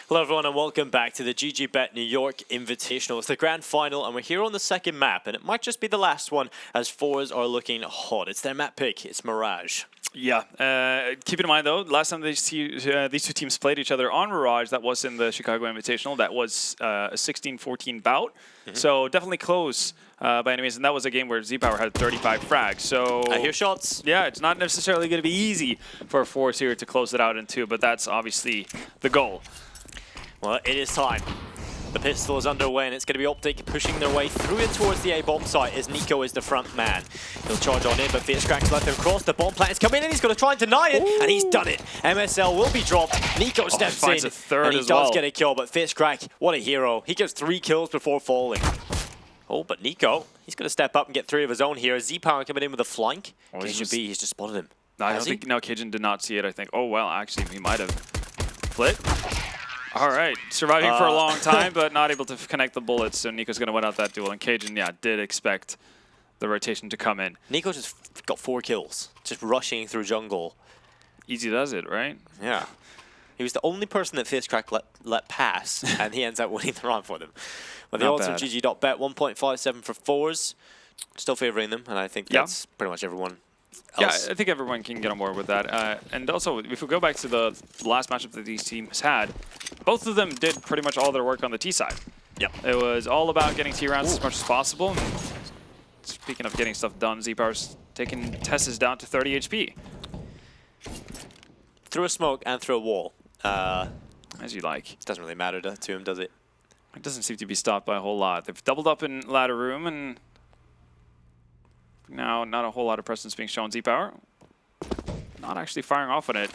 Hello everyone and welcome back to the GG.Bet New York Invitational. It's the grand final and we're here on the second map, and it might just be the last one as forZe are looking hot. It's their map pick, it's Mirage. Yeah, keep in mind though, last time these two teams played each other on Mirage, that was in the Chicago Invitational. That was a 16-14 bout, so definitely close by any means. And that was a game where Z-Power had 35 frags. So I hear shots. Yeah, it's not necessarily going to be easy for forZe here to close it out in two, but that's obviously the goal. Well, it is time. The pistol is underway and it's going to be OpTic pushing their way through it towards the A bomb site as NiKo is the front man. He'll charge on in, but fierZe left him across. The bomb plant is coming in. He's going to try and deny it, and he's done it. MSL will be dropped. NiKo steps in, and he does get a kill, but fierZe, what a hero. He gets 3 kills before falling. Oh, but NiKo, he's going to step up and get 3 of his own here. Z-Power coming in with a flank. GG.B, he's just spotted him. No, I don't think, no, Cajun did not see it, I think. Oh, well, actually, he might have. Split. All right, surviving for a long time, but not able to connect the bullets, so NiKo's going to win out that duel. And Cajun, yeah, did expect the rotation to come in. NiKo just got 4 kills, just rushing through jungle. Easy does it, right? Yeah. He was the only person that fierZe let pass, and he ends up winning the round for them. But the odds from GG.Bet, 1.57 for forZe. Still favoring them, and I think that's pretty much everyone else. Yeah, I think everyone can get on board with that. And also, if we go back to the last matchup that these teams had, both of them did pretty much all their work on the T side. Yep. It was all about getting T rounds as much as possible. And speaking of getting stuff done, Z-Power's taking Tess's down to 30 HP. Through a smoke and through a wall. As you like. It doesn't really matter to him, does it? It doesn't seem to be stopped by a whole lot. They've doubled up in ladder room, and now not a whole lot of presence being shown. Z-Power not actually firing off on it.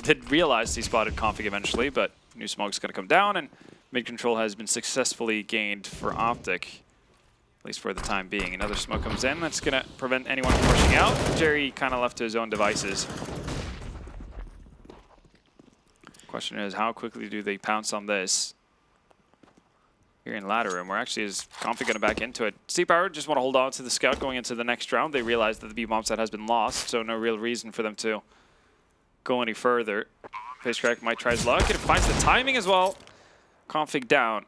Did realize he spotted config eventually, but new smoke's going to come down, and mid control has been successfully gained for OpTic, at least for the time being. Another smoke comes in. That's going to prevent anyone from pushing out. Jerry kind of left to his own devices. Question is, how quickly do they pounce on this? Here in ladder room, we're actually is config going to back into it. Z-Power just want to hold on to the scout going into the next round. They realize that the B-bomb set has been lost, so no real reason for them to go any further. fierZe might try his luck, and it finds the timing as well. Config down.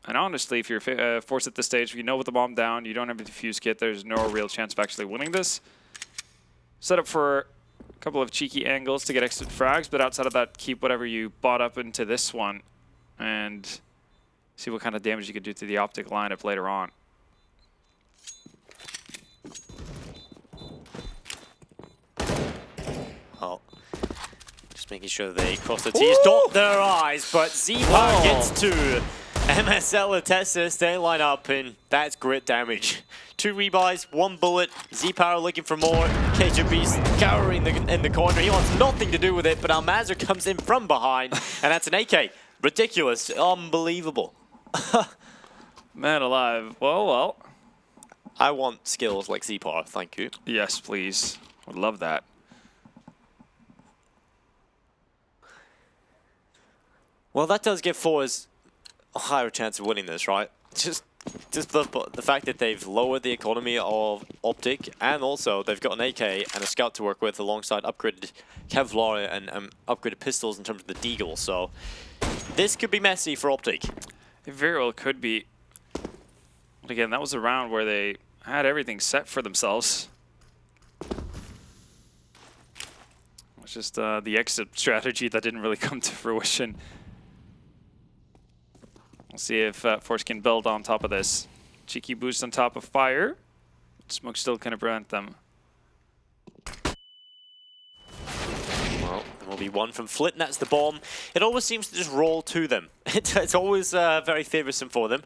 And honestly, if you're forced at this stage, you know with the bomb down, you don't have a defuse kit, there's no real chance of actually winning this. Set up for a couple of cheeky angles to get exit frags, but outside of that, keep whatever you bought up into this one and see what kind of damage you could do to the OpTic lineup later on. Oh, just making sure they cross the T's, dot their I's, but Z-Power gets 2. MSL and Tessa stay line up, and that's grit damage. 2 rebuys, 1 bullet. Z-Power looking for more. GG.B cowering in the corner. He wants nothing to do with it, but Almazer comes in from behind, and that's an AK. Ridiculous, unbelievable. Man alive. Well. I want skills like Z-Power, thank you. Yes, please. Would love that. Well, that does give forZe a higher chance of winning this, right? Just the fact that they've lowered the economy of OpTic, and also they've got an AK and a scout to work with alongside upgraded Kevlar and upgraded pistols in terms of the Deagle. So this could be messy for OpTic. It very well could be. But again, that was a round where they had everything set for themselves. It's just the exit strategy that didn't really come to fruition. We'll see if forZe can build on top of this. Cheeky boost on top of fire. Smoke still kind of prevent them. Well, there will be 1 from Flit, and that's the bomb. It always seems to just roll to them. It's always very favoursome for them.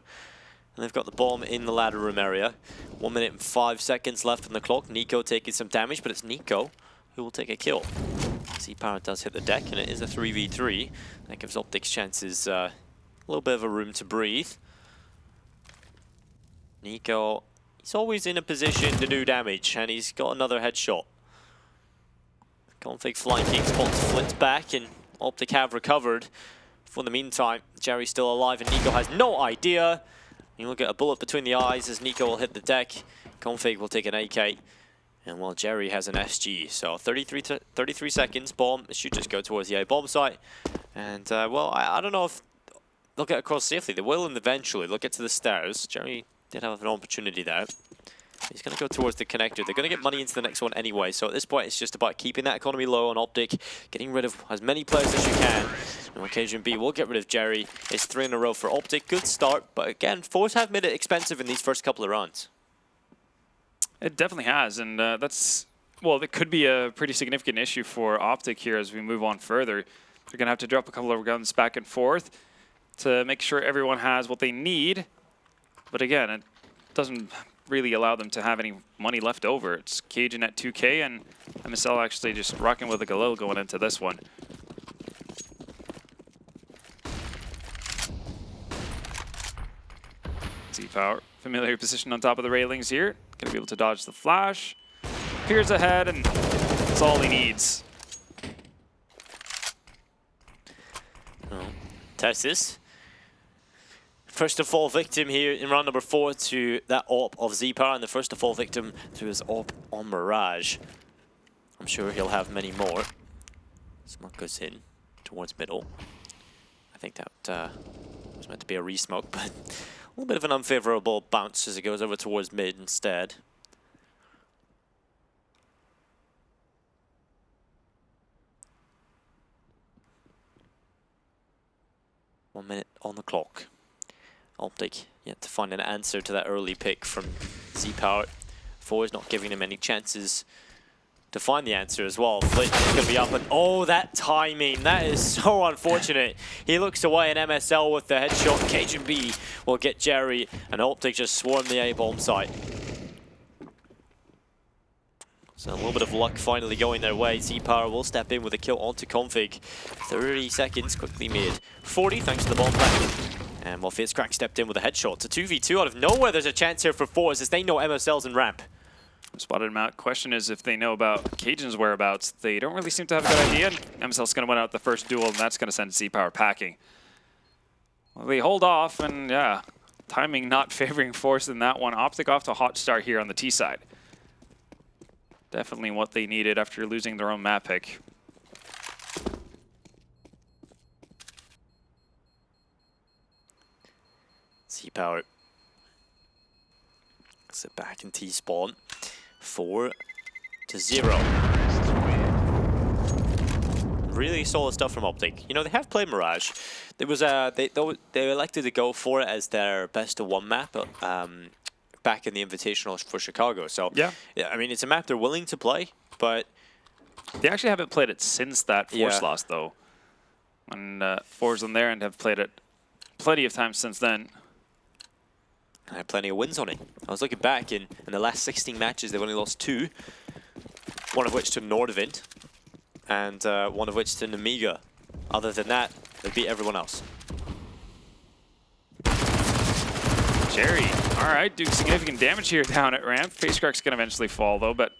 And they've got the bomb in the ladder room area. 1 minute and 5 seconds left on the clock. NiKo taking some damage, but it's NiKo who will take a kill. Z-Power does hit the deck, and it is a 3v3. That gives OpTic's chances a little bit of a room to breathe. NiKo, he's always in a position to do damage, and he's got another headshot. Config flanking, spots Flint's back, and OpTic have recovered. For the meantime, Jerry's still alive, and NiKo has no idea. You'll get a bullet between the eyes as NiKo will hit the deck. Config will take an AK. And while Jerry has an SG, so 33 seconds, bomb, it should just go towards the A bomb site. And, well, I don't know if they'll get across safely. They will, and eventually they'll get to the stairs. Jerry did have an opportunity there. He's going to go towards the connector. They're going to get money into the next one anyway, so at this point it's just about keeping that economy low on OpTic, getting rid of as many players as you can. And occasion B will get rid of Jerry. It's 3 in a row for OpTic. Good start, but again, forZe have made it expensive in these first couple of rounds. It definitely has, and that's, well, it could be a pretty significant issue for OpTic here as we move on further. They're going to have to drop a couple of guns back and forth to make sure everyone has what they need. But again, it doesn't really allow them to have any money left over. It's Cajun at 2K, and MSL actually just rocking with a Galil going into this one. Z-Power, familiar position on top of the railings here. Gonna be able to dodge the flash. Peers ahead, and that's all he needs. Tessis. First to fall victim here in round number 4 to that AWP of Z-Power, and the first to fall victim to his AWP on Mirage. I'm sure he'll have many more. Smoke goes in towards middle. I think that was meant to be a re-smoke, but a little bit of an unfavorable bounce as it goes over towards mid instead. One minute on the clock. OpTic yet to find an answer to that early pick from Z-Power. forZe not giving him any chances to find the answer as well. Flit is going to be up, and oh, that timing, that is so unfortunate. He looks away, and MSL with the headshot. CajunB will get Jerry, and OpTic just swarm the A-bomb site. So a little bit of luck finally going their way. Z-Power will step in with a kill onto Config. 30 seconds quickly made. 40 thanks to the bomb plant. And while FaZeCrack stepped in with a headshot. It's a 2v2 out of nowhere. There's a chance here for forZe as they know MSL's in ramp. Spotted him out. Question is if they know about Cajun's whereabouts. They don't really seem to have a good idea. MSL's going to win out the first duel, and that's going to send Z-Power packing. Well, they hold off, and yeah, timing not favoring forZe in that one. OpTic off to a hot start here on the T side. Definitely what they needed after losing their own map pick. Z-Power. Sit back in T-spawn. 4-0. Really solid stuff from OpTic. You know, they have played Mirage. There was they elected to go for it as their best of 1 map back in the Invitational for Chicago. So yeah, I mean, it's a map they're willing to play, but they actually haven't played it since that forZe loss, though. And forZe on their end have played it plenty of times since then. I had plenty of wins on it. I was looking back in the last 16 matches, they've only lost 2. One of which to Nordvint, and one of which to Namiga. Other than that, they beat everyone else. Jerry, all right, doing significant damage here down at ramp. FaceCrack's gonna eventually fall though, but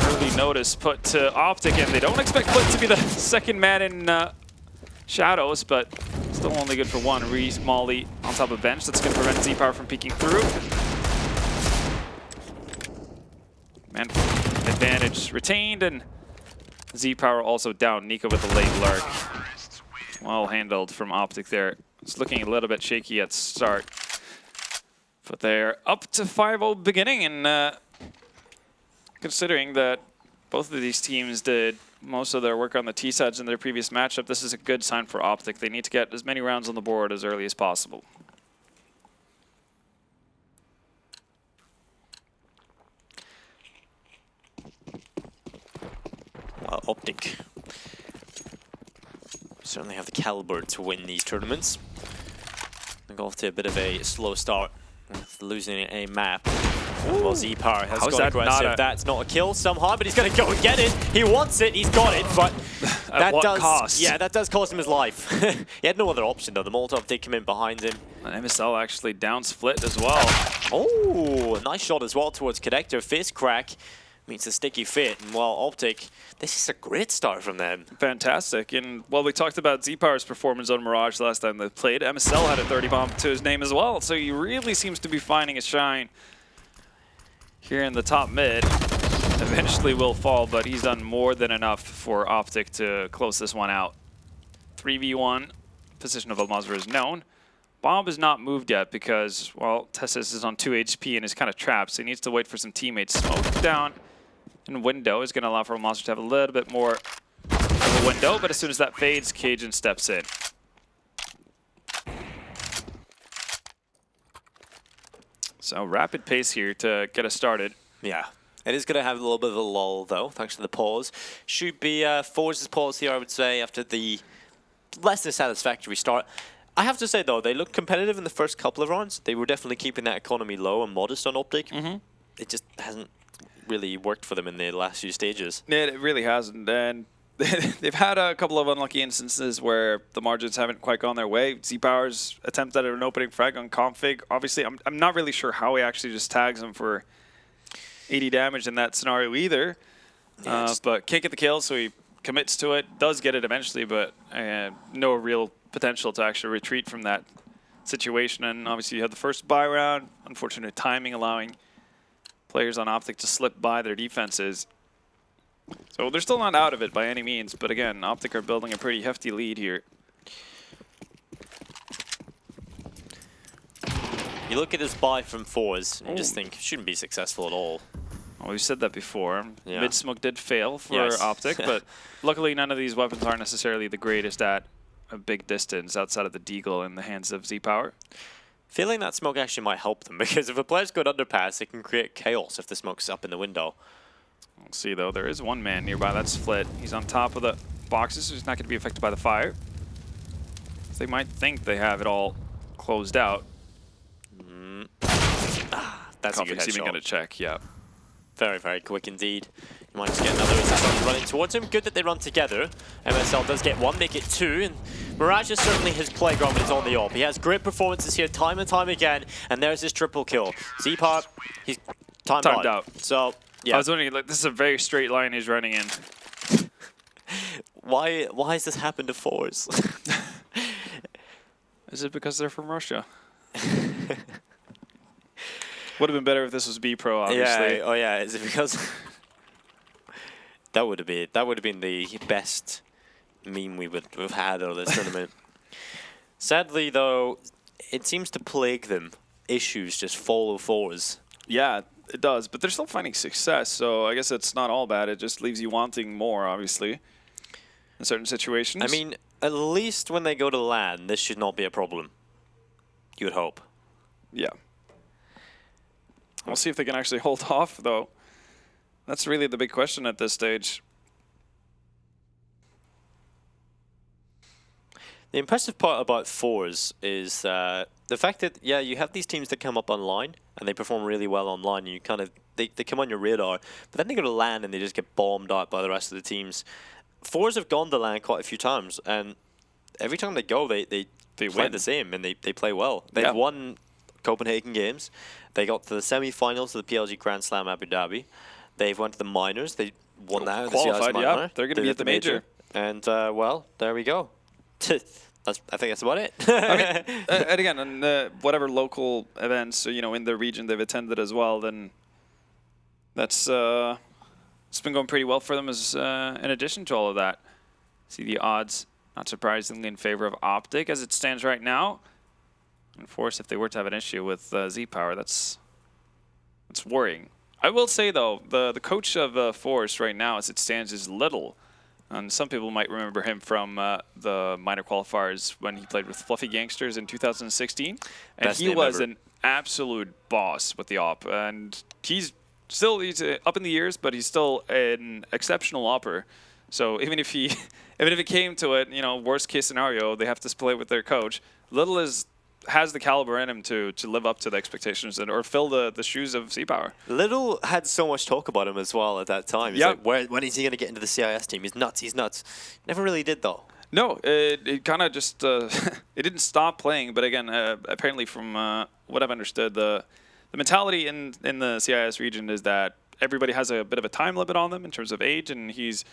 early notice put to OpTic, and they don't expect Flit to be the second man in shadows, but still only good for 1. Reese Molly on top of bench. That's going to prevent Z-Power from peeking through. Man advantage retained, and Z-Power also down. Nico with the late lurk. Well handled from OpTic there. It's looking a little bit shaky at start. But they're up to 5-0 beginning, and considering that both of these teams did most of their work on the T-sides in their previous matchup, this is a good sign for OpTic. They need to get as many rounds on the board as early as possible. Well, OpTic certainly have the caliber to win these tournaments. They go off to a bit of a slow start with losing a map. Well, Z-Power has gone aggressive. That's not a kill somehow, but he's going to go and get it. He wants it, he's got it, but at what cost? Yeah, that does cost him his life. He had no other option though. The Molotov did come in behind him. And MSL actually downs Flit as well. Oh, nice shot as well towards Connector. FaceCrack means a sticky fit, and while OpTic, this is a great start from them. Fantastic, and while we talked about Z-Power's performance on Mirage last time they played, MSL had a 30 bomb to his name as well, so he really seems to be finding a shine here in the top mid. eventually will fall, but he's done more than enough for OpTic to close this one out. 3v1, position of Almazra is known. Bomb is not moved yet because, well, Tessis is on 2 HP and is kind of trapped, so he needs to wait for some teammates. Smoke down and window is going to allow for Almazra to have a little bit more of a window, but as soon as that fades, Cajun steps in. So rapid pace here to get us started. Yeah. It is going to have a little bit of a lull, though, thanks to the pause. Should be forZe's pause here, I would say, after the less than satisfactory start. I have to say, though, they looked competitive in the first couple of rounds. They were definitely keeping that economy low and modest on OpTic. It just hasn't really worked for them in the last few stages. Yeah, it really hasn't. And they've had a couple of unlucky instances where the margins haven't quite gone their way. ZPower's attempt at an opening frag on config. Obviously, I'm not really sure how he actually just tags him for 80 damage in that scenario either. Yeah, but can't get the kill, so he commits to it. Does get it eventually, but no real potential to actually retreat from that situation. And obviously you had the first buy round. Unfortunate timing allowing players on OpTic to slip by their defenses. So they're still not out of it by any means, but again, OpTic are building a pretty hefty lead here. You look at this buy from forZe and you just think, shouldn't be successful at all. Well, we've said that before. Yeah. Mid-smoke did fail for OpTic, but luckily none of these weapons aren't necessarily the greatest at a big distance outside of the Deagle in the hands of ZPower. Feeling that smoke actually might help them, because if a player's got underpass, it can create chaos if the smoke's up in the window. We'll see, though. There is one man nearby. That's Flit. He's on top of the boxes, so he's not going to be affected by the fire. They might think they have it all closed out. That's a good headshot. even going to check, yeah. Very, very quick indeed. You might just get another assassin running towards him. Good that they run together. MSL does get one, make it two. And Mirage is certainly his playground when he's on the AWP. He has great performances here time and time again. And there's his triple kill. ZPower, he's timed out. So, yeah. I was wondering, like, this is a very straight line he's running in. Why has this happened to forZe? Is it because they're from Russia? Would have been better if this was B-Pro, obviously. Yeah, oh yeah, is it because that would have been the best meme we would have had out of this tournament. Sadly, though, it seems to plague them. Issues just follow forZe. Yeah, it does, but they're still finding success, so I guess it's not all bad. It just leaves you wanting more, obviously, in certain situations. I mean, at least when they go to LAN, this should not be a problem. You would hope. Yeah. We'll see if they can actually hold off, though. That's really the big question at this stage. The impressive part about forZe is the fact that, yeah, you have these teams that come up online and they perform really well online. And you kind of they come on your radar, but then they go to LAN and they just get bombed out by the rest of the teams. forZe have gone to LAN quite a few times, and every time they go, they play win. the same and they play well. They've won Copenhagen games. They got to the semi-finals of the PLG Grand Slam Abu Dhabi. They've went to the minors. They won that. Qualified, the yeah. They're going to be at the major. And, well, there we go. I think that's about it. I mean, and again, on whatever local events, you know, in the region they've attended as well, then that's it's been going pretty well for them as in addition to all of that. See the odds, not surprisingly, in favor of OpTic as it stands right now. And forZe, if they were to have an issue with ZPower, that's worrying. I will say, though, the coach of forZe right now, as it stands, is Little. And some people might remember him from the minor qualifiers when he played with Fluffy Gangsters in 2016. And he was an absolute boss with the AWP. And he's up in the years, but he's still an exceptional AWPer. So even if it came to it, you know, worst case scenario, they have to play with their coach. Little has the caliber in him to live up to the expectations or fill the shoes of ZPower. Little had so much talk about him as well at that time. He's like, when is he going to get into the CIS team? He's nuts. He's nuts. Never really did, though. No, it kind of just it didn't stop playing. But again, apparently from what I've understood, the mentality in the CIS region is that everybody has a bit of a time limit on them in terms of age, and he's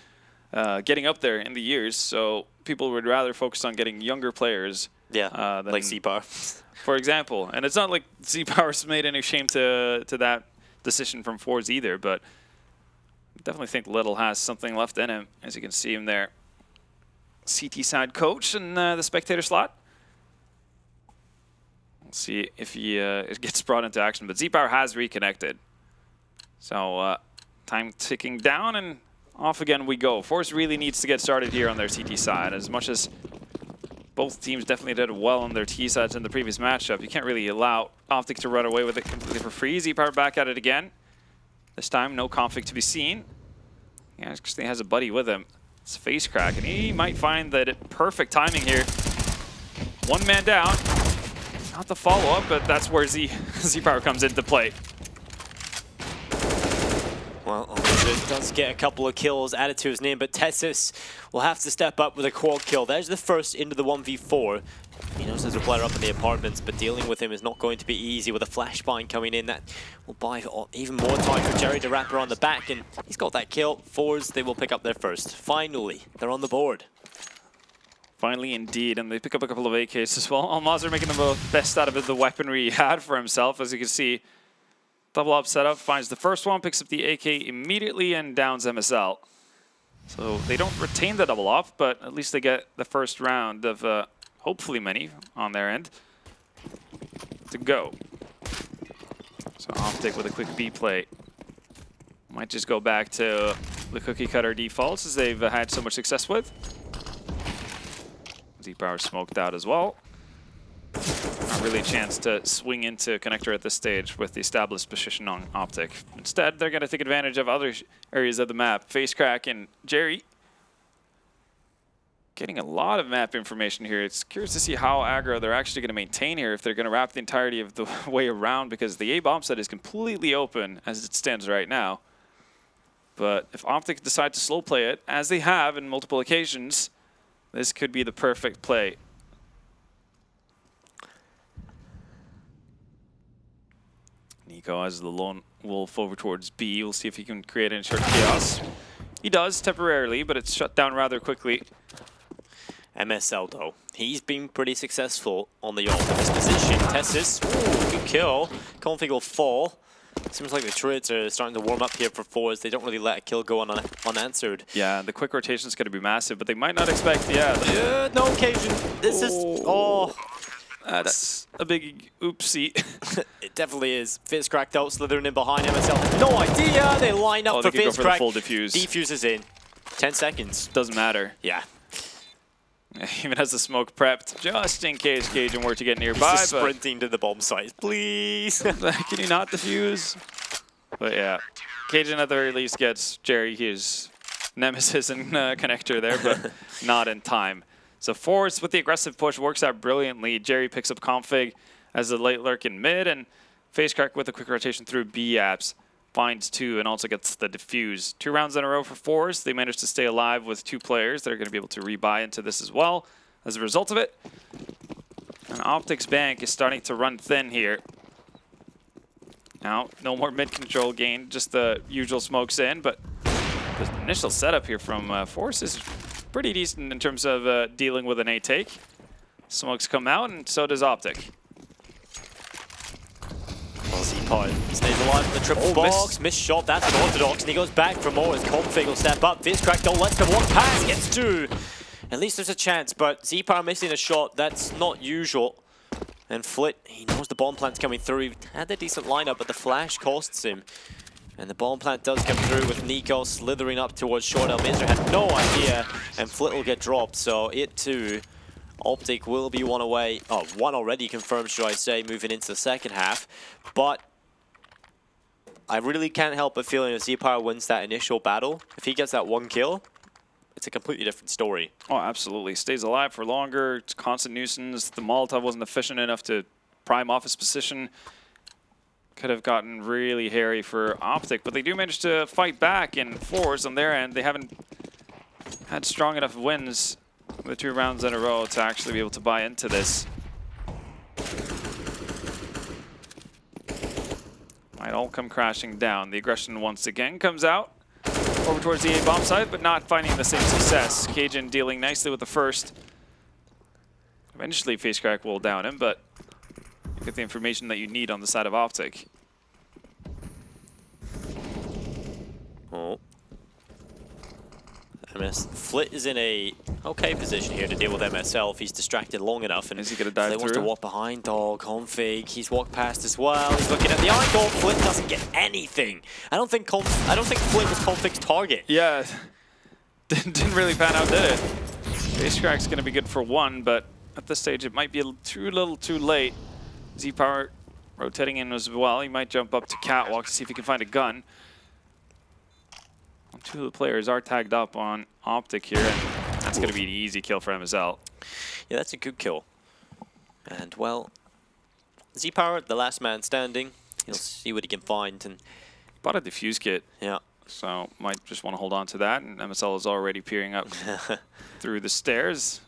getting up there in the years. So people would rather focus on getting younger players. Yeah, like ZPower. For example. And it's not like ZPower's made any shame to that decision from forZe either, but definitely think Little has something left in him, as you can see him there. CT side coach in the spectator slot. We'll see if he gets brought into action, but Z-Power has reconnected. So time ticking down, and off again we go. forZe really needs to get started here on their CT side. As much as both teams definitely did well on their T sides in the previous matchup, you can't really allow OpTic to run away with it completely for free. Z-Power back at it again. This time, no config to be seen. Yeah, actually has a buddy with him. It's Face Crack, and he might find that perfect timing here. One man down. Not the follow-up, but that's where Z-Power comes into play. Well, Lizard does get a couple of kills added to his name, but Tessus will have to step up with a quad kill. There's the first into the 1v4. He knows there's a player up in the apartments, but dealing with him is not going to be easy with a flashbang coming in. That will buy even more time for Jerry to wrap around the back, and he's got that kill. forZe, they will pick up their first. Finally, they're on the board. Finally, indeed, and they pick up a couple of AKs as well. Almazr making the best out of the weaponry he had for himself, as you can see. Double up setup, finds the first one, picks up the AK immediately, and downs MSL. So they don't retain the double off, but at least they get the first round of hopefully many on their end to go. So OpTic with a quick B play. Might just go back to the cookie cutter defaults as they've had so much success with. Z-Power smoked out as well. Not really a chance to swing into connector at this stage with the established position on OpTic. Instead, they're going to take advantage of other areas of the map. Face Crack and Jerry getting a lot of map information here. It's curious to see how aggro they're actually going to maintain here, if they're going to wrap the entirety of the way around, because the A bomb set is completely open as it stands right now. But if OpTic decide to slow play it, as they have in multiple occasions, this could be the perfect play. Nico has the lone wolf over towards B. We'll see if he can create any sort of chaos. He does temporarily, but it's shut down rather quickly. MSL though, he's been pretty successful on the offense position. Tessus, ooh, good kill. Config will fall. Seems like the turrets are starting to warm up here for forZe. They don't really let a kill go unanswered. Yeah, the quick rotation is going to be massive, but they might not expect, no occasion. This is, that's a big oopsie. It definitely is. Face Crack out, slithering in behind MSL. No idea. They line up for Face Crack. Full defuse. Defuse is in. 10 seconds. Doesn't matter. Yeah. Even has the smoke prepped, just in case Cajun were to get nearby. He's just sprinting to the bomb site. Please. Can you not defuse? But yeah, Cajun at the very least gets Jerry his nemesis and connector there, but not in time. So forZe with the aggressive push works out brilliantly. Jerry picks up config as a late lurk in mid, and Face Crack with a quick rotation through B apps finds two and also gets the defuse. 2 rounds in a row for forZe. They managed to stay alive with 2 players. They're going to be able to rebuy into this as well as a result of it. And OpTic's bank is starting to run thin here. Now, no more mid control gain, just the usual smokes in, but the initial setup here from forZe is pretty decent in terms of dealing with an A take. Smokes come out, and so does OpTic. Stays alive in the triple box. Missed shot, that's an orthodox, and he goes back for more as config will step up. Face Crack don't let the one pass, gets 2. At least there's a chance, but Z-Power missing a shot, that's not usual. And Flit, he knows the bomb plant's coming through. He had a decent lineup, but the flash costs him. And the bomb plant does come through with Nico slithering up towards short. Almazr had no idea, and Flit will get dropped, so it too. OpTic will be one away. Oh, one already confirmed, should I say, moving into the second half. But I really can't help but feeling if Z-Power wins that initial battle, if he gets that 1 kill, it's a completely different story. Oh, absolutely. Stays alive for longer. It's constant nuisance. The Molotov wasn't efficient enough to prime off his position. Could have gotten really hairy for OpTic, but they do manage to fight back, and forZe on their end, they haven't had strong enough wins with 2 rounds in a row to actually be able to buy into this. Might all come crashing down. The aggression once again comes out over towards the A bomb site, but not finding the same success. Cajun dealing nicely with the first. Eventually, Face Crack will down him, but you get the information that you need on the side of OpTic. Oh, I mean, Flit is in a okay position here to deal with MSL if he's distracted long enough. And is he going to dive Flit through? wants to walk behind Dog, Config. He's walked past as well. He's looking at the angle. Flit doesn't get anything. I don't think Flit was Config's target. Yeah, didn't really pan out, did it? Base crack's going to be good for one, but at this stage it might be a little too late. Z-Power rotating in as well. He might jump up to Catwalk to see if he can find a gun. Two of the players are tagged up on OpTic here, and that's going to be an easy kill for MSL. Yeah, that's a good kill. And, well, Z-Power, the last man standing. He'll see what he can find. And bought a defuse kit. Yeah. So might just want to hold on to that, and MSL is already peering up through the stairs.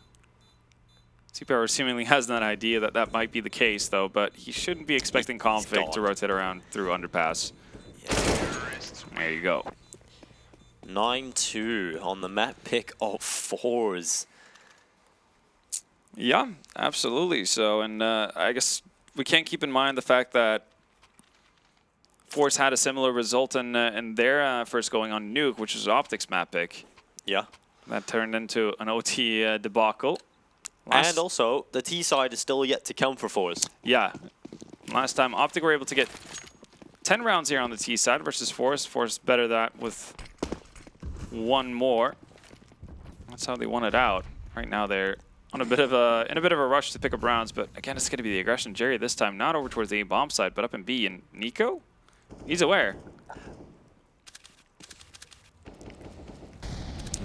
Z-Power seemingly has an idea that that might be the case, though, but he shouldn't be expecting Config to rotate around through underpass. Yeah. There you go. 9-2 on the map pick of forZe. Yeah, absolutely. So, and I guess we can't keep in mind the fact that forZe had a similar result in their first going on Nuke, which was OpTic's map pick. Yeah. That turned into an OT debacle. And also, the T side is still yet to come for forZe. Yeah. Last time, OpTic were able to get 10 rounds here on the T side versus forZe. forZe better that with one more. That's how they won it out. Right now they're on in a bit of a rush to pick up rounds, but again it's going to be the aggression. Jerry this time not over towards the A bomb side, but up in B. And Nico, he's aware.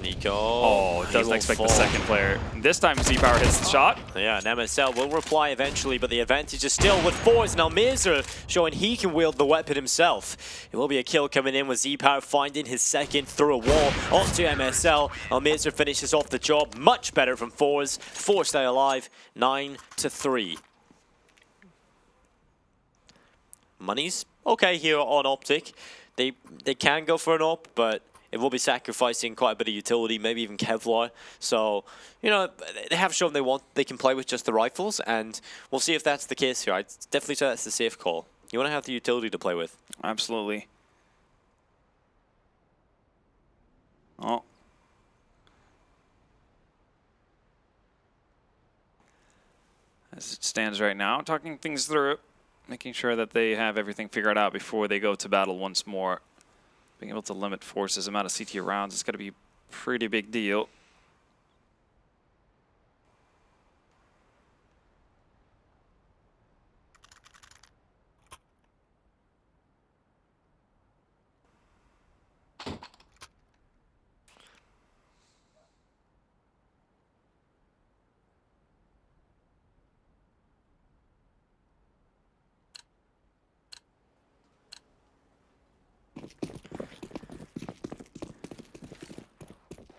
Nico. Oh, doesn't expect the second player. This time Z-Power hits the shot. Yeah, and MSL will reply eventually, but the advantage is still with forZe. Now Mirza showing he can wield the weapon himself. It will be a kill coming in with Z-Power finding his second through a wall onto MSL. Mirza finishes off the job. Much better from forZe. forZe stay alive, 9-3. Money's okay here on OpTic. They can go for an op, but it will be sacrificing quite a bit of utility, maybe even Kevlar. So, you know, they have shown they can play with just the rifles, and we'll see if that's the case here. I'd definitely say that's the safe call. You want to have the utility to play with. Absolutely. Oh. As it stands right now, talking things through, making sure that they have everything figured out before they go to battle once more. Being able to limit forZe's amount of CT rounds is going to be a pretty big deal.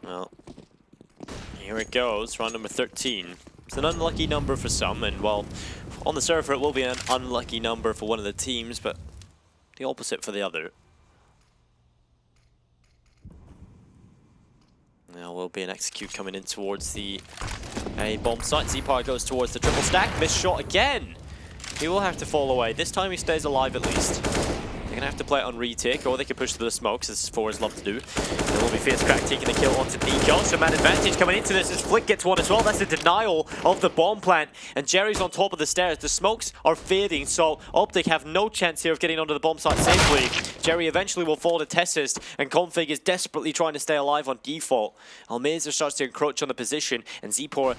Well, here it goes, round number 13. It's an unlucky number for some, and well, on the server it will be an unlucky number for one of the teams, but the opposite for the other. Now will be an execute coming in towards the A bomb site. Z-Power goes towards the triple stack, missed shot again. He will have to fall away. This time he stays alive at least. They're going to have to play it on retake, or they can push through the smokes, as forZe love to do. There will be FierceCrack taking the kill onto Nico. So man advantage coming into this as Flick gets one as well. That's a denial of the bomb plant. And Jerry's on top of the stairs. The smokes are fading, so OpTic have no chance here of getting onto the bomb site safely. Jerry eventually will fall to Tessist, and Config is desperately trying to stay alive on default. Almeza starts to encroach on the position, and Z-Power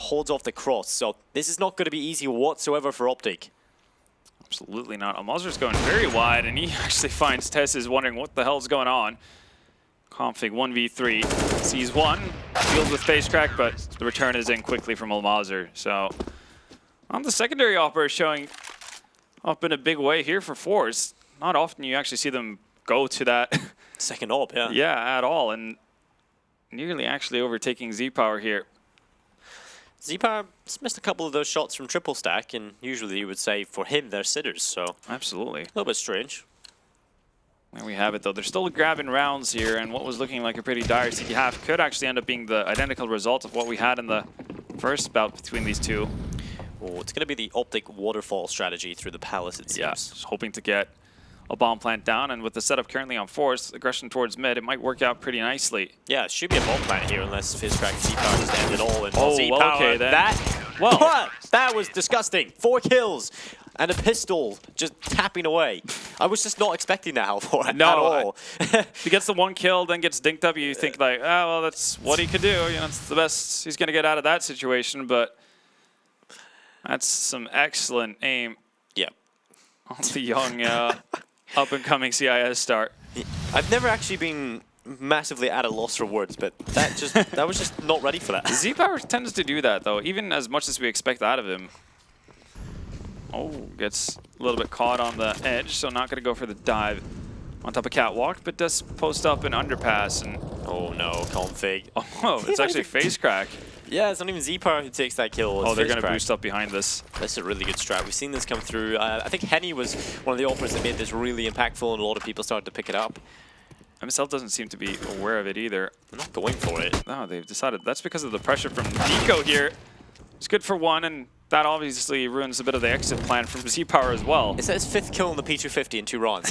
holds off the cross. So this is not going to be easy whatsoever for OpTic. Absolutely not. Almazer's going very wide, and he actually finds Tess wondering what the hell's going on. Config 1v3, sees one, deals with face crack, but the return is in quickly from Almazer. So, the secondary opera is showing up in a big way here for forZe. Not often you actually see them go to that second op, yeah. Yeah, at all, and nearly actually overtaking Z-Power here. Z-Power missed a couple of those shots from triple stack, and usually you would say for him they're sitters, so absolutely. A little bit strange. There we have it, though. They're still grabbing rounds here, and what was looking like a pretty dire CT half could actually end up being the identical result of what we had in the first bout between these two. Oh, it's going to be the OpTic waterfall strategy through the palace, it seems. Yeah, just hoping to get a bomb plant down, and with the setup currently on force, aggression towards mid, it might work out pretty nicely. Yeah, it should be a bomb plant here unless FizzCrack and Z-Power just end it all. And Oh, Z-Power, well, okay, then. That was disgusting. 4 kills and a pistol just tapping away. I was just not expecting that at all. He gets the 1 kill, then gets dinked up. You think like, oh, well, that's what he could do. You know, it's the best he's going to get out of that situation. But that's some excellent aim. Yeah. On the young, up-and-coming CIS start. I've never actually been massively at a loss for words, but that was just not ready for that. Z-Power tends to do that, though, even as much as we expect out of him. Oh, gets a little bit caught on the edge, so not going to go for the dive on top of Catwalk, but does post up an underpass. And oh no, config. Oh, it's actually FaceCrack. Yeah, it's not even Z-Power who takes that kill. It's they're going to FaceCrack. boost up behind this. That's a really good strat. We've seen this come through. I think Henny was one of the openers that made this really impactful, and a lot of people started to pick it up. MSL doesn't seem to be aware of it either. They're not going for it. No, they've decided that's because of the pressure from Nico here. It's good for 1, and that obviously ruins a bit of the exit plan from Z-Power as well. It's his 5th kill in the P250 in 2 rounds.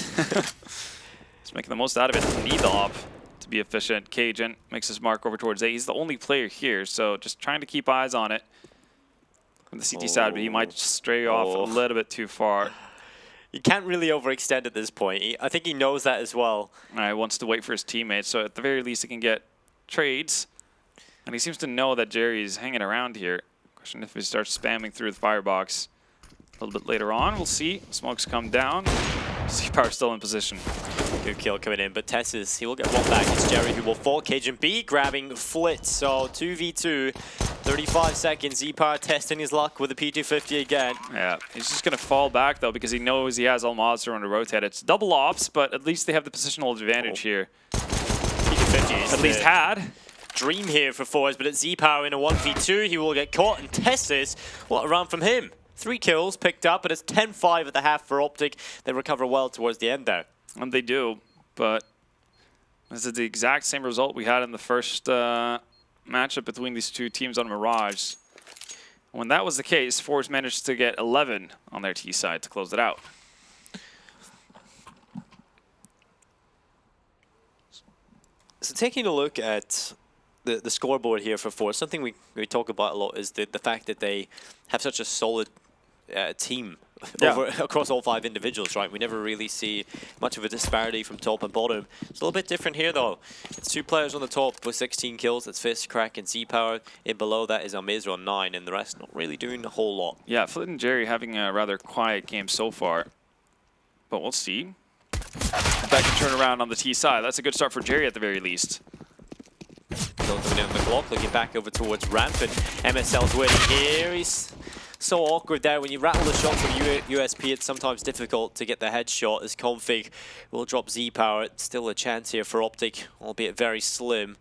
He's making the most out of it. Need the op to be efficient. Cajun makes his mark over towards A. He's the only player here, so just trying to keep eyes on it. On the CT side, but he might stray off a little bit too far. You can't really overextend at this point. I think he knows that as well. He wants to wait for his teammates, so at the very least he can get trades. And he seems to know that Jerry's hanging around here. Question if he starts spamming through the firebox a little bit later on. We'll see. Smokes come down. Z-Power still in position. Good kill coming in, but Tessus, he will get 1 back. It's Jerry who will fall. Cajun.B grabbing Flit. So 2v2, 35 seconds. Z-Power testing his luck with the P250 again. Yeah, he's just going to fall back, though, because he knows he has Almaz around to rotate. It's double ops, but at least they have the positional advantage here. P250 is at least had. Dream here for forZe, but it's Z-Power in a 1v2. He will get caught, and Tessus, what a round from him. 3 kills picked up, but it's 10-5 at the half for OpTic. They recover well towards the end there. And they do, but this is the exact same result we had in the first matchup between these 2 teams on Mirage. When that was the case, forZe managed to get 11 on their T side to close it out. So taking a look at the scoreboard here for forZe, something we talk about a lot is the fact that they have such a solid team across all 5 individuals, right? We never really see much of a disparity from top and bottom. It's a little bit different here, though. It's 2 players on the top with 16 kills. That's FizzCrack and Z-Power. In below that is Almaz on 9, and the rest not really doing a whole lot. Yeah, Flit and Jerry having a rather quiet game so far, but we'll see. Back and turn around on the T side. That's a good start for Jerry at the very least. Still coming down the clock, looking back over towards Ramp, and MSL's waiting here. He's so awkward there. When you rattle the shots from USP, it's sometimes difficult to get the headshot as Config will drop Z-Power. It's still a chance here for OpTic, albeit very slim.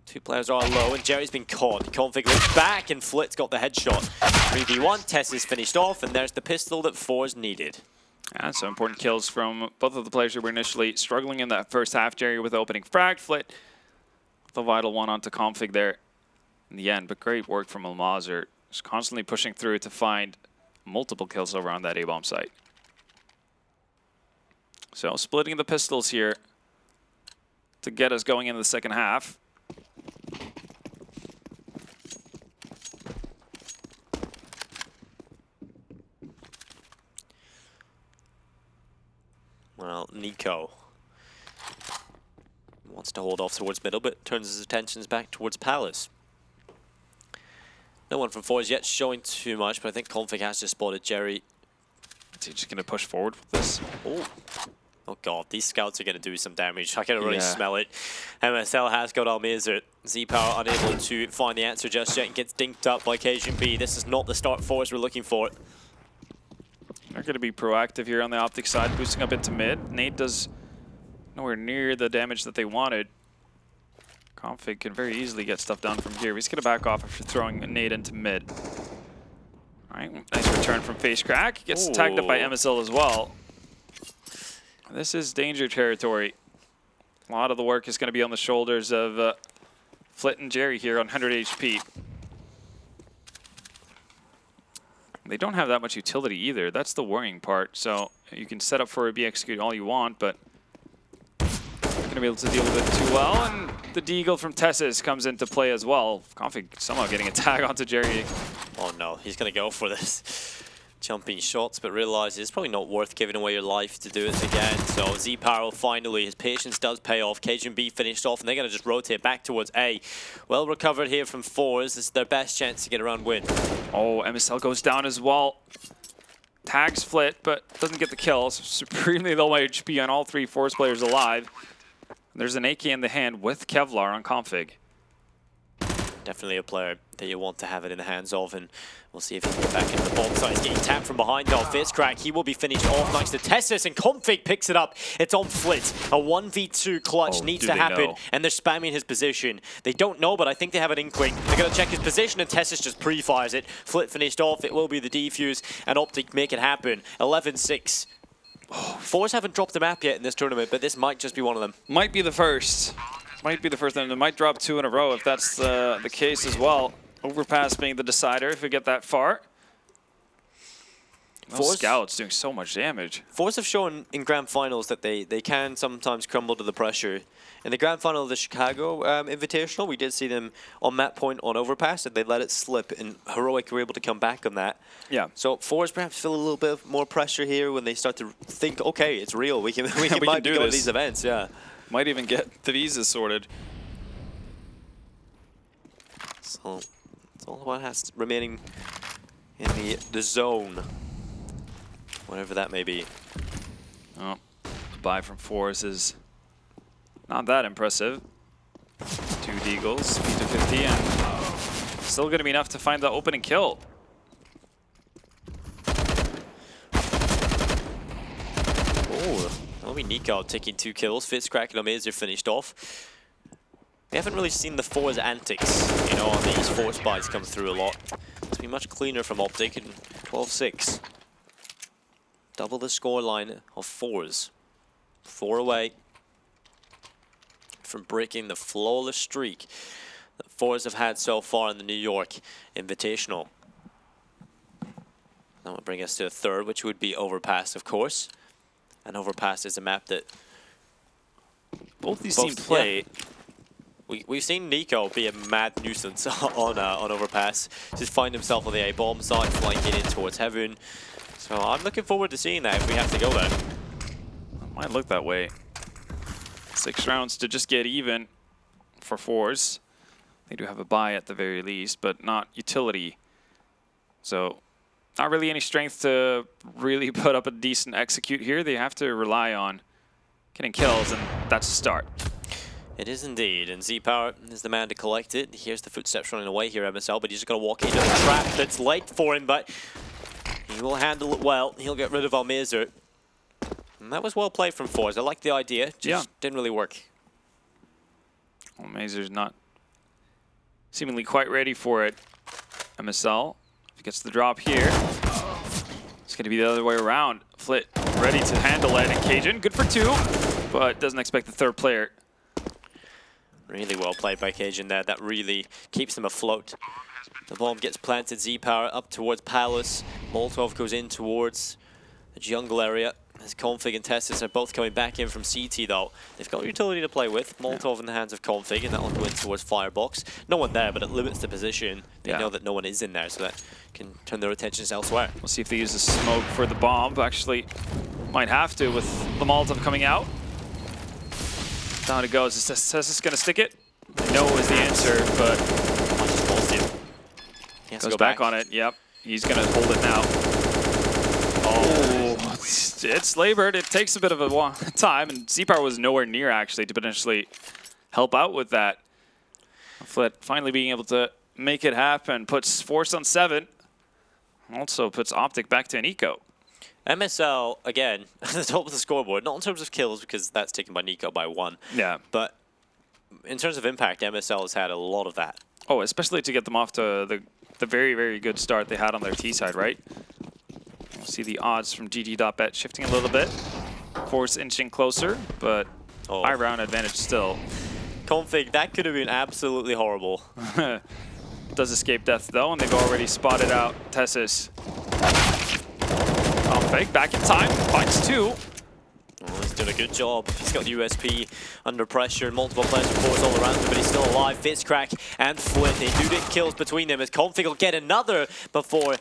2 players are low, and Jerry's been caught. Config looks back, and Flit's got the headshot. 3v1, Tess is finished off, and there's the pistol that forZe needed. Yeah, so important kills from both of the players who were initially struggling in that first half. Jerry with the opening frag, Flit the vital one onto Config there in the end, but great work from Almazer. Just constantly pushing through to find multiple kills over on that A-bomb site. So splitting the pistols here to get us going into the second half. Well, Nico wants to hold off towards middle, but turns his attentions back towards Palace. No one from forZe yet showing too much, but I think Config has just spotted Jerry. Is he just going to push forward with this? Oh god, these scouts are going to do some damage. I can already smell it. MSL has got Almaz. Z-Power unable to find the answer just yet and gets dinked up by Cajun.B. This is not the start forZe we're looking for. They're going to be proactive here on the OpTic side, boosting up into mid. Nate does nowhere near the damage that they wanted. Config can very easily get stuff done from here. He's going to back off after throwing Nate into mid. All right, nice return from FaceCrack. Gets tagged up by MSL as well. This is danger territory. A lot of the work is going to be on the shoulders of Flit and Jerry here on 100 HP. They don't have that much utility either. That's the worrying part. So you can set up for a B execute all you want, but you're going to be able to deal with it too well. And the deagle from Tessis comes into play as well. Config somehow getting a tag onto Jerry. Oh no, he's going to go for this. Jumping shots, but realizes it's probably not worth giving away your life to do it again. So Z-Power finally, his patience does pay off. CajunB finished off, and they're going to just rotate back towards A. Well recovered here from forZe. This is their best chance to get a round win. Oh, MSL goes down as well. Tags Flit, but doesn't get the kills. Supremely low HP on all three forZe players alive. There's an AK in the hand with Kevlar on config. Definitely a player that you want to have it in the hands of, and we'll see if he can get back into the bomb site. He's getting tapped from behind though. Fizzcrack, he will be finished off thanks to Tessis, and Config picks it up. It's on Flit. A 1v2 clutch needs to happen, and they're spamming his position. They don't know, but I think they have an inkling. They're going to check his position, and Tessis just pre-fires it. Flit finished off. It will be the defuse, and OpTic make it happen. 11-6. forZe haven't dropped the map yet in this tournament, but this might just be one of them. Might be the first. Might be the first, and they might drop 2 in a row if that's the case as well. Overpass being the decider if we get that far. forZe Scouts doing so much damage. forZe have shown in grand finals that they can sometimes crumble to the pressure. In the grand final of the Chicago Invitational, we did see them on map point on Overpass, and they let it slip, and Heroic were able to come back on that. Yeah. So forZe perhaps feel a little bit more pressure here when they start to think, okay, it's real. We can might do go to these events. Yeah. Might even get the visas sorted. So it's all about has remaining in the zone, whatever that may be. Oh, the buy from forZe is not that impressive. 2 deagles, speed to 50, and still going to be enough to find the opening kill. Oh, that'll be Nico taking 2 kills. Fitzcrack and Amazer finished off. We haven't really seen the forZe antics, you know, on these force buys come through a lot. It's been much cleaner from OpTic, and 12-6. Double the scoreline of forZe. 4 away from breaking the flawless streak that forZe have had so far in the New York Invitational. That will bring us to a third, which would be Overpass, of course. And Overpass is a map that both these teams play. Yeah. We've seen Nico be a mad nuisance on Overpass. Just find himself on the A bomb side, flanking in towards Heaven. So I'm looking forward to seeing that if we have to go there. It might look that way. 6 rounds to just get even for forZe. They do have a buy at the very least, but not utility. So not really any strength to really put up a decent execute here. They have to rely on getting kills, and that's a start. It is indeed, and Z-Power is the man to collect it. Here's the footsteps running away here, MSL, but he's just going to walk into the trap that's late for him, but he will handle it well. He'll get rid of Almazer. And that was well played from forZe. I like the idea, just didn't really work. Almazer's not seemingly quite ready for it. MSL gets the drop here. It's going to be the other way around. Flit ready to handle it, and Cajun, good for 2, but doesn't expect the third player. Really well played by Cajun there. That really keeps them afloat. The bomb gets planted. Z-Power up towards Palace. Molotov goes in towards the jungle area. As Config and Testis are both coming back in from CT though. They've got utility to play with. Molotov in the hands of Config, and that'll go in towards Firebox. No one there, but it limits the position. They know that no one is in there, so that can turn their attentions elsewhere. We'll see if they use the smoke for the bomb. Actually, might have to with the Molotov coming out. Down it goes. Is Tessis going to stick it? No is the answer, but he goes back on it. Yep, he's going to hold it now. Oh, it's labored. It takes a bit of a time, and Z-Power was nowhere near actually to potentially help out with that. Flit finally being able to make it happen. Puts forZe on 7. Also puts OpTic back to an eco. MSL, again, at the top of the scoreboard, not in terms of kills, because that's taken by Nico by 1. Yeah. But in terms of impact, MSL has had a lot of that. Oh, especially to get them off to the very, very good start they had on their T side, right? We'll see the odds from GG.Bet shifting a little bit. forZe inching closer, but high round advantage still. Config, that could have been absolutely horrible. Does escape death, though, and they've already spotted out Tessis. Fake back in time, finds 2. Well, he's done a good job. He's got the USP under pressure. Multiple players, of course, all around him, but he's still alive. Fitzcrack and Flint, they do get kills between them as Config will get another before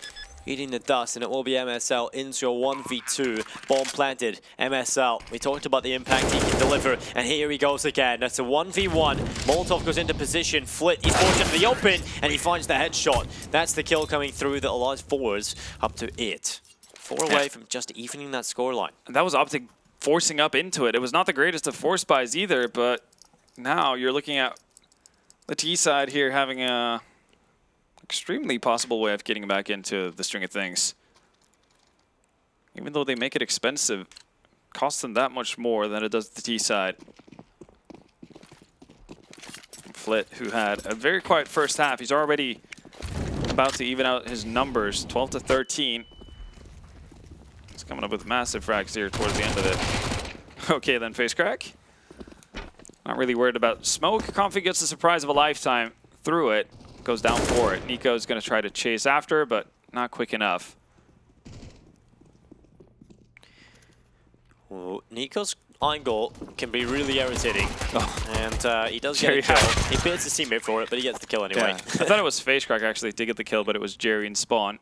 eating the dust, and it will be MSL into a 1v2. Bomb planted. MSL, we talked about the impact he can deliver, and here he goes again. That's a 1v1. Molotov goes into position. Flit, he's forced into the open, and he finds the headshot. That's the kill coming through that allows forZe up to 8. 4 away from just evening that scoreline. And that was OpTic forcing up into it. It was not the greatest of force buys either, but now you're looking at the T side here having a extremely possible way of getting back into the string of things. Even though they make it expensive, it costs them that much more than it does the T side. Flit, who had a very quiet first half, he's already about to even out his numbers, 12 to 13. He's coming up with massive frags here towards the end of it. Okay, then face crack. Not really worried about smoke. Config gets the surprise of a lifetime through it. Goes down for it. Nico's going to try to chase after, but not quick enough. Well, Nico's angle can be really irritating. Oh. And he does get a kill. He beats his teammate for it, but he gets the kill anyway. Yeah. I thought it was face crack actually did get the kill, but it was Jerry and Spawn.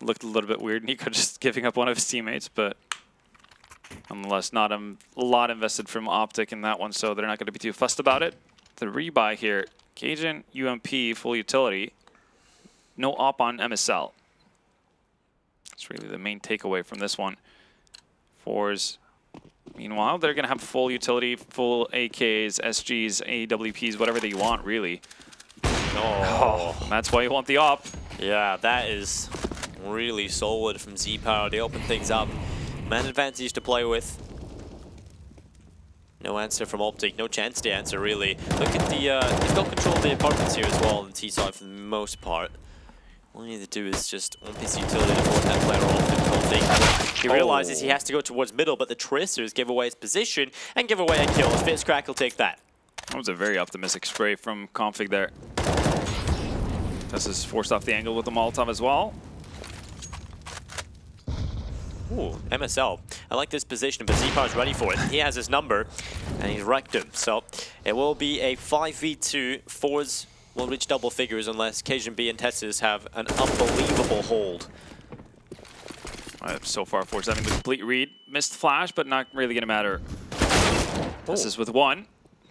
Looked a little bit weird. Nico just giving up one of his teammates, but nonetheless, not a lot invested from OpTic in that one, so they're not going to be too fussed about it. The rebuy here. Cajun UMP full utility, no op on MSL. That's really the main takeaway from this one. forZe, meanwhile, they're going to have full utility, full AKs, SGs, AWPs, whatever they want, really. Oh, that's why you want the op. Yeah, that is really solid from Z-Power. They open things up. Man advantage to play with. No answer from OpTic, no chance to answer really. Look at the, they've got control of the apartments here as well on the T side for the most part. All you need to do is just one piece of utility to force that player off and config. He realizes he has to go towards middle, but the Tracers give away his position and give away a kill. Fitzcrack will take that. That was a very optimistic spray from Config there. This is forced off the angle with the Molotov as well. Ooh, MSL. I like this position, but Z-Power's ready for it. He has his number, and he's wrecked him. So it will be a 5v2. forZe will reach double figures unless CajunB and Tessus have an unbelievable hold. So far, forZe having the complete read. Missed flash, but not really going to matter. Tessus with 1.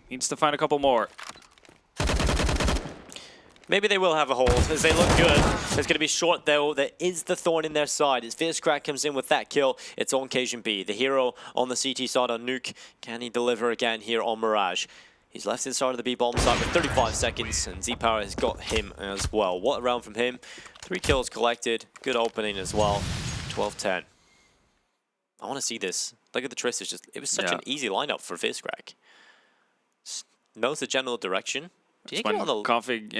Needs to find a couple more. Maybe they will have a hold, as they look good. It's going to be short, though. There is the thorn in their side. As Fitzcrack comes in with that kill, it's on CajunB. The hero on the CT side on Nuke. Can he deliver again here on Mirage? He's left inside of the B-bomb side with 35 seconds, and Z-Power has got him as well. What a round from him. 3 kills collected. Good opening as well. 12-10. I want to see this. Look at the Tracers. It was such an easy lineup for Fitzcrack. Knows the general direction. Do you think on the Config,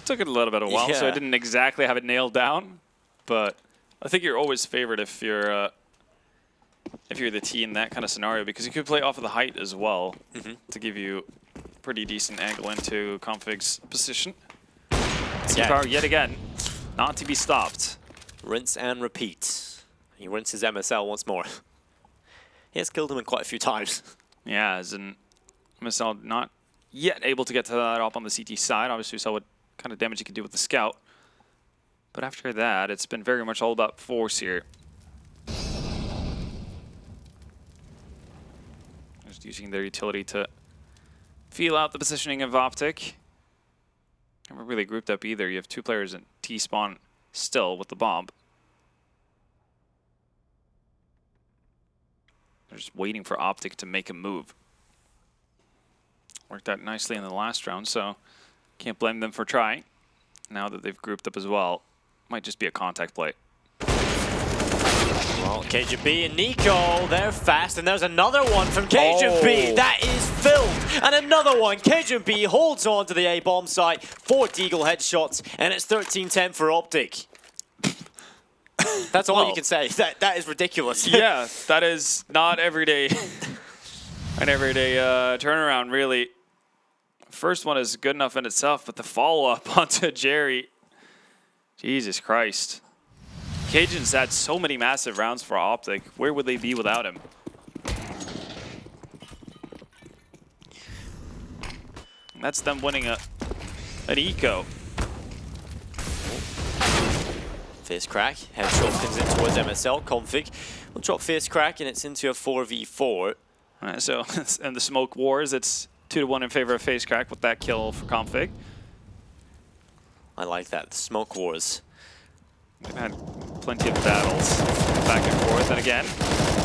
took it a little bit of a while, so I didn't exactly have it nailed down. But I think you're always favored if you're the T in that kind of scenario, because you could play off of the height as well to give you a pretty decent angle into Config's position. Z-Power yet again, not to be stopped. Rinse and repeat. He rinses MSL once more. He has killed him in quite a few times. Yeah, as in MSL not yet able to get to that op on the CT side. Obviously, we saw what kind of damage he could do with the scout. But after that, it's been very much all about force here. Just using their utility to feel out the positioning of OpTic. Never really grouped up either. You have 2 players in T-spawn still with the bomb. They're just waiting for OpTic to make a move. Worked out nicely in the last round, so can't blame them for trying. Now that they've grouped up as well, might just be a contact play. Well, CajunB and Nico, they're fast, and there's another one from CajunB. That is filled, and another one. CajunB holds on to the A-bomb site, 4 Deagle headshots, and it's 13-10 for OpTic. That's all you can say. That is ridiculous. Yeah, that is not everyday, an everyday turnaround, really. First one is good enough in itself, but the follow-up onto Jerry, Jesus Christ. Cajun's had so many massive rounds for OpTic. Where would they be without him? And that's them winning an eco. Fierce Crack, headshot comes in towards MSL. Config will drop Fierce Crack, and it's into a 4v4. Alright, so in the smoke wars, it's 2-1 in favor of Fierce Crack with that kill for Config. I like that, the smoke wars. We've had plenty of battles back and forth, and again,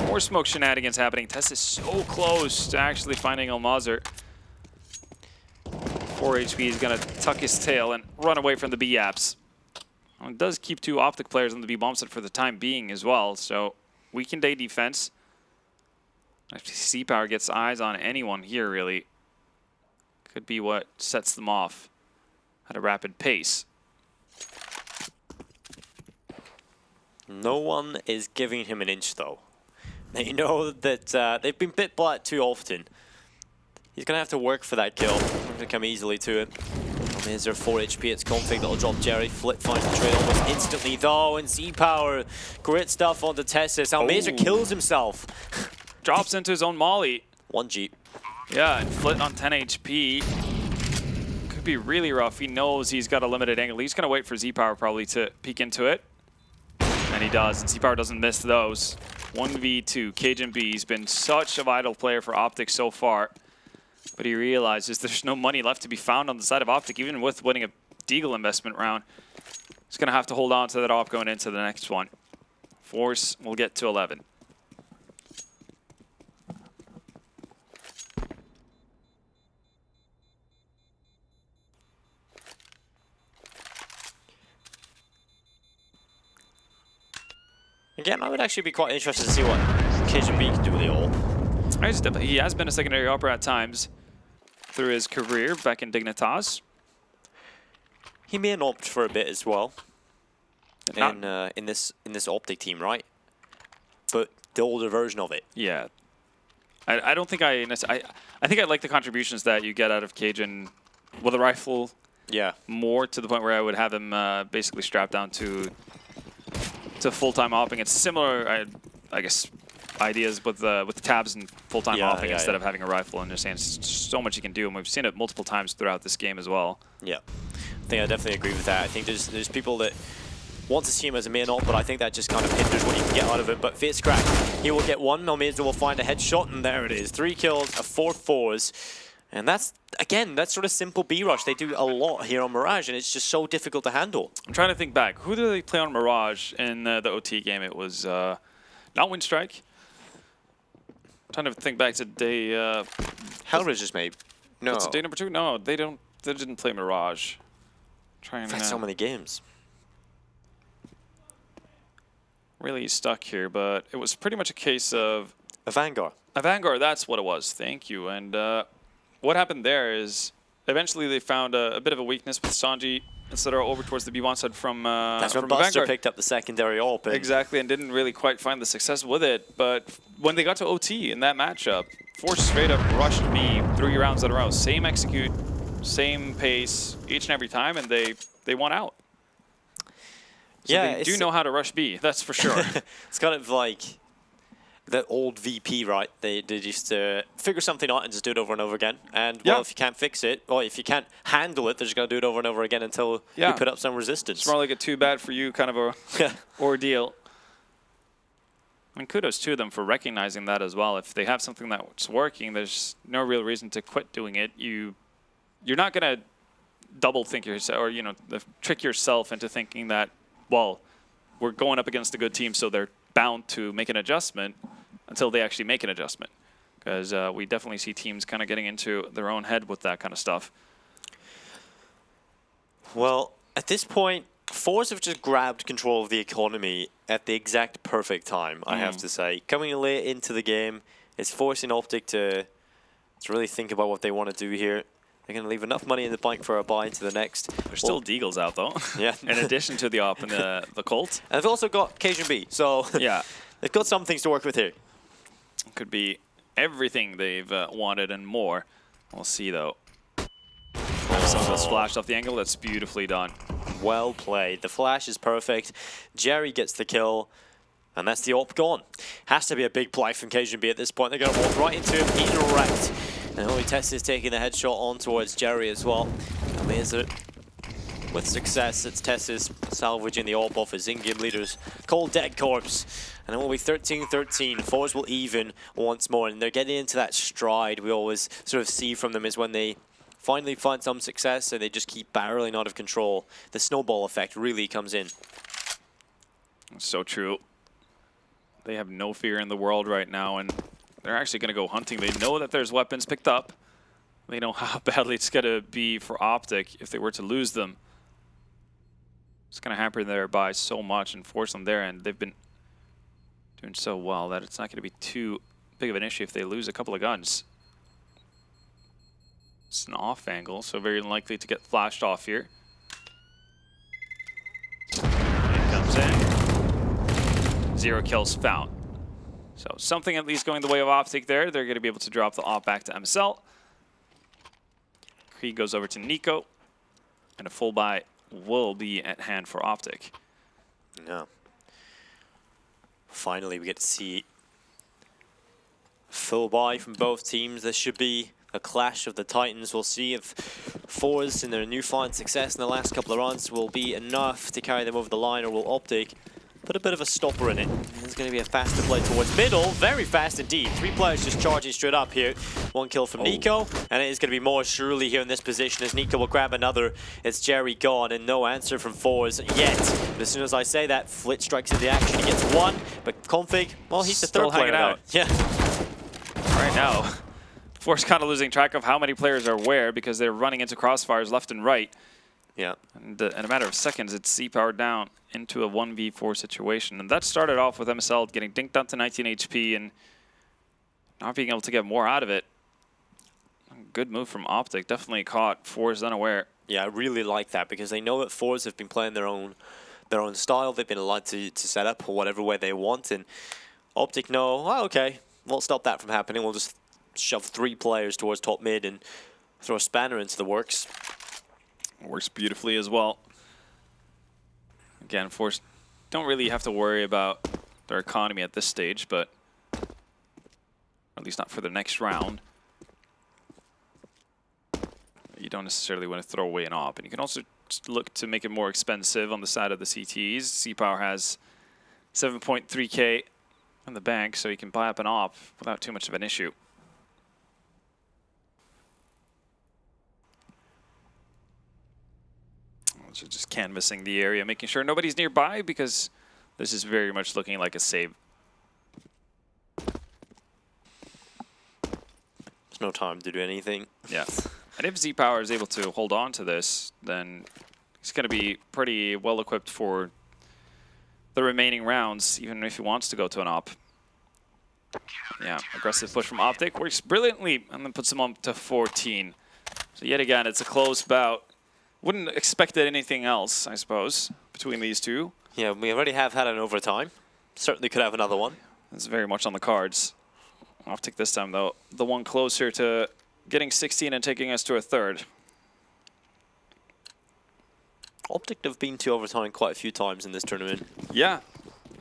more smoke shenanigans happening. Tess is so close to actually finding Almazer. 4 HP is going to tuck his tail and run away from the B apps. Well, it does keep 2 OpTic players on the B bomb set for the time being as well, so weakened A defense. If C-Power gets eyes on anyone here, really, could be what sets them off at a rapid pace. No one is giving him an inch, though. They know that they've been bit by it too often. He's going to have to work for that kill. Not going to come easily to it. Here's their 4 HP. It's Config that'll drop Jerry. Flip finds the trade almost instantly, though. And C-Power, great stuff onto Tessis. Almazer kills himself. Drops into his own molly. 1G. Yeah, and Flit on 10 HP. Could be really rough. He knows he's got a limited angle. He's going to wait for Z-Power probably to peek into it. And he does, and Z-Power doesn't miss those. 1v2, Cajun.B. He's been such a vital player for OpTic so far. But he realizes there's no money left to be found on the side of OpTic, even with winning a Deagle investment round. He's going to have to hold on to that op going into the next one. forZe will get to 11. Again, I would actually be quite interested to see what Cajun.B can do with the AWP. He has been a secondary opera at times through his career back in Dignitas. He may opt for a bit as well in this OpTic team, right? But the older version of it. Yeah, I don't think I think I like the contributions that you get out of Cajun with a rifle. Yeah, more to the point where I would have him basically strapped down to full-time opping. It's similar, I guess, ideas with the tabs and full-time opping instead of having a rifle. And understand so much you can do, and we've seen it multiple times throughout this game as well. Yeah, I think I definitely agree with that. I think there's people that want to see him as a main op, but I think that just kind of hinders what you can get out of him. But Fierce Crack, he will get one. Almazer will find a headshot, and there it is. 3 kills, a 4 4s. And that's, again, that's sort of simple B-Rush. They do a lot here on Mirage, and it's just so difficult to handle. I'm trying to think back. Who did they play on Mirage in the OT game? It was not Windstrike. I'm trying to think back to day... Hellridge just made... No. What's day number 2? No, they didn't play Mirage. Trying to... so many games. Really stuck here, but it was pretty much a case of... A Vanguard. A Vanguard, that's what it was. Thank you. And... what happened there is eventually they found a bit of a weakness with Sanji instead of over towards the B1 side from that's when from Buster Vanguard. Picked up the secondary AWP. Exactly, and didn't really quite find the success with it. But when they got to OT in that matchup, forZe straight up rushed me 3 rounds in a row. Same execute, same pace each and every time, and they won out. So yeah, they do know how to rush B, that's for sure. It's kind of like the old VP, right? They used to figure something out and just do it over and over again. And, well, if you can't fix it, or if you can't handle it, they're just going to do it over and over again until you put up some resistance. It's more like a too bad for you kind of a ordeal. And kudos to them for recognizing that as well. If they have something that's working, there's no real reason to quit doing it. You're not going to double think yourself, or, trick yourself into thinking that, well, we're going up against a good team, so they're bound to make an adjustment until they actually make an adjustment. Because we definitely see teams kind of getting into their own head with that kind of stuff. Well, at this point, forZe have just grabbed control of the economy at the exact perfect time, I have to say. Coming late into the game, it's forcing OpTic to really think about what they want to do here. They're going to leave enough money in the bank for a buy into the next. There's still Deagles out, though. Yeah. In addition to the op and the Colt. And they've also got Cajun.B, so yeah, they've got some things to work with here. Could be everything they've wanted and more. We'll see, though. Some of this flashed off the angle. That's beautifully done. Well played. The flash is perfect. Jerry gets the kill. And that's the AWP gone. Has to be a big play from csgo.B at this point. They're going to walk right into him. He's wrecked. And only Tess is taking the headshot on towards Jerry as well. And there's it. With success, it's Tess's salvaging the AWP off his in-game leader's cold dead corpse. And it will be 13-13. forZe will even once more. And they're getting into that stride we always sort of see from them is when they finally find some success and they just keep barreling out of control. The snowball effect really comes in. So true. They have no fear in the world right now, and they're actually going to go hunting. They know that there's weapons picked up. They know how badly it's going to be for OpTic if they were to lose them. It's going to hamper their buy so much and force them there, and they've been doing so well that it's not going to be too big of an issue if they lose a couple of guns. It's an off angle, so very unlikely to get flashed off here. It comes in. 0 kills found. So something at least going the way of OpTic there. They're going to be able to drop the AWP back to MSL. Krieg goes over to Nico. And a full buy will be at hand for OpTic. Yeah. Finally, we get to see full buy from both teams. This should be a clash of the Titans. We'll see if forZe in their newfound success in the last couple of rounds will be enough to carry them over the line, or will OpTic put a bit of a stopper in it. There's going to be a faster play towards middle. Very fast indeed. 3 players just charging straight up here. 1 kill from Nico. And it is going to be more surely here in this position as Nico will grab another. It's Jerry gone and no answer from forZe yet. But as soon as I say that, Flit strikes into action. He gets 1. But Config, well, he's the Still third player out. Yeah. Right now, forZe kind of losing track of how many players are where because they're running into crossfires left and right. Yeah. And in a matter of seconds, it's C-Power down into a 1v4 situation. And that started off with MSL getting dinked down to 19 HP and not being able to get more out of it. Good move from OpTic. Definitely caught forZe unaware. Yeah, I really like that because they know that forZe have been playing their own style. They've been allowed to set up whatever way they want. And OpTic know, oh, okay, we'll stop that from happening. We'll just shove 3 players towards top mid and throw a spanner into the works. Works beautifully as well. Again, forZe don't really have to worry about their economy at this stage, but at least not for the next round. You don't necessarily want to throw away an AWP, and you can also just look to make it more expensive on the side of the CTs. C-Power has 7.3k in the bank, so you can buy up an AWP without too much of an issue. So just canvassing the area, making sure nobody's nearby because this is very much looking like a save. There's no time to do anything. Yeah. And if Z-Power is able to hold on to this, then he's going to be pretty well equipped for the remaining rounds, even if he wants to go to an AWP. Yeah, aggressive push from OpTic works brilliantly and then puts him on to 14. So yet again, it's a close bout. Wouldn't expect anything else, I suppose, between these two. Yeah, we already have had an overtime. Certainly could have another one. It's very much on the cards. OpTic this time, though, the one closer to getting 16 and taking us to a third. OpTic have been to overtime quite a few times in this tournament. Yeah.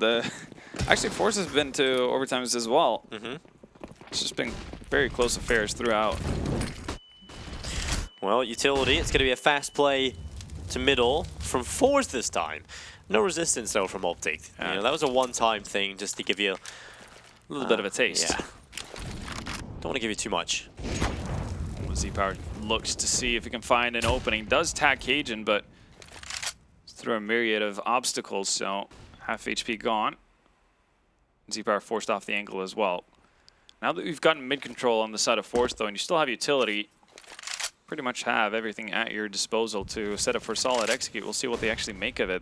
Actually, forZe has been to overtimes as well. It's just been very close affairs throughout. Well, utility, it's going to be a fast play to middle from forZe this time. No resistance, though, from OpTic. You know, that was a one-time thing just to give you A little bit of a taste. Yeah. Don't want to give you too much. Z-Power looks to see if he can find an opening. Does tag Cajun, but through a myriad of obstacles, so half HP gone. Z-Power forced off the angle as well. Now that we've gotten mid-control on the side of forZe, though, and you still have utility, pretty much have everything at your disposal to set up for solid execute. We'll see what they actually make of it.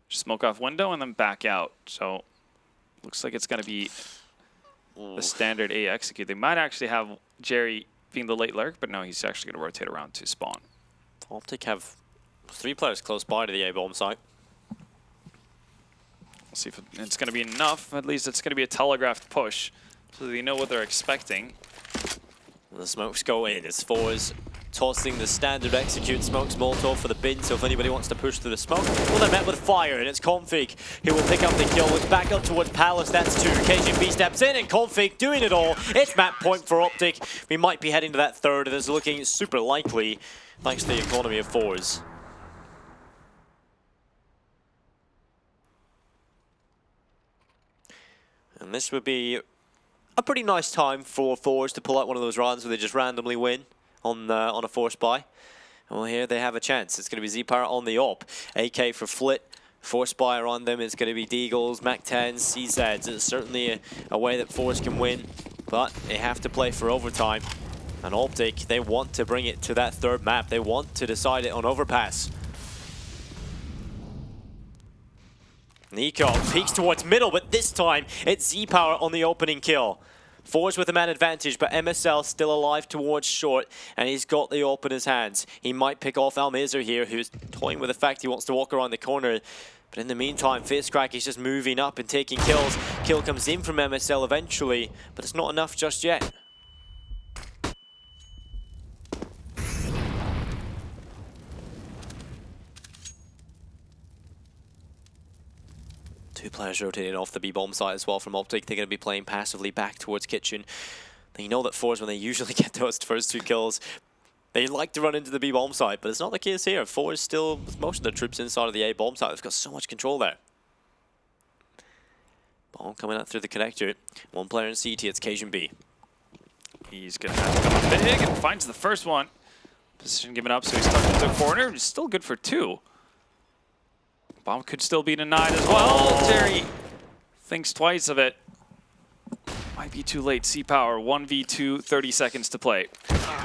Just smoke off window and then back out. So looks like it's going to be the standard A execute. They might actually have Jerry being the late lurk, but no, he's actually going to rotate around to spawn. OpTic have 3 players close by to the A bomb site. We'll see if it's going to be enough. At least it's going to be a telegraphed push so they know what they're expecting. The smokes go in. It's forZe tossing the standard execute smokes Molotov for the bin, so if anybody wants to push through the smoke, well, they're met with fire, and it's Config who will pick up the kill. Looks back up towards Palace, that's 2. KGB steps in, and Config doing it all. It's map point for OpTic. We might be heading to that third, and it's looking super likely, thanks to the economy of forZe. And this would be a pretty nice time for forZe to pull out one of those runs where they just randomly win on a force buy. Well, here they have a chance. It's going to be Z-Power on the op. AK for Flit. Force buy around them is going to be Deagles, Mac-10s, CZs. It's certainly a way that forZe can win, but they have to play for overtime. And OpTic, they want to bring it to that third map. They want to decide it on overpass. Nico peeks towards middle, but this time it's Z-Power on the opening kill. forZe with a man advantage, but MSL still alive towards short, and he's got the op in his hands. He might pick off Almizar here, who's toying with the fact he wants to walk around the corner. But in the meantime, FaceCrack is just moving up and taking kills. Kill comes in from MSL eventually, but it's not enough just yet. Two players rotating off the B-bomb side as well from OpTic. They're going to be playing passively back towards Kitchen. They know that forZe, when they usually get those first 2 kills, they like to run into the B-bomb side, but it's not the case here. forZe still, with most of their troops inside of the A-bomb side, they've got so much control there. Ball coming out through the connector. One player in CT, it's KG.B. He's going to have to come up big and finds the first one. Position given up, so he's stuck into a corner. He's still good for 2. Bomb could still be denied as well. Jerry thinks twice of it. Might be too late. C-Power, 1v2, 30 seconds to play.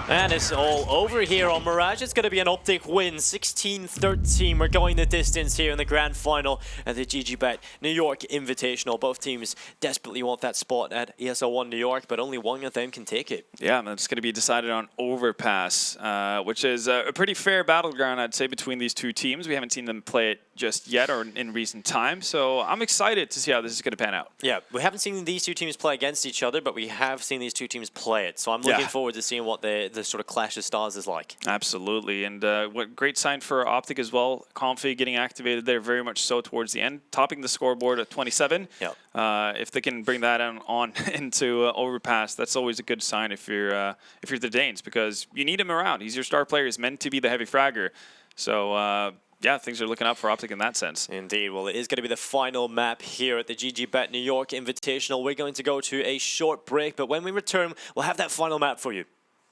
And it's all over here on Mirage. It's going to be an OpTic win, 16-13. We're going the distance here in the grand final at the GG.Bet New York Invitational. Both teams desperately want that spot at ESL One New York, but only one of them can take it. Yeah, and it's going to be decided on overpass, which is a pretty fair battleground, I'd say, between these two teams. We haven't seen them play it just yet or in recent times, so I'm excited to see how this is going to pan out. Yeah, we haven't seen these two teams play against each other, but we have seen these two teams play it, so I'm looking forward to seeing what the sort of clash of stars is like. Absolutely, and what great sign for OpTic as well. Config getting activated there very much so towards the end, topping the scoreboard at 27. Yep. If they can bring that on into overpass, that's always a good sign if you're the Danes, because you need him around. He's your star player. He's meant to be the heavy fragger. So yeah, things are looking up for OpTic in that sense. Indeed. Well, it is going to be the final map here at the GG.Bet New York Invitational. We're going to go to a short break, but when we return, we'll have that final map for you.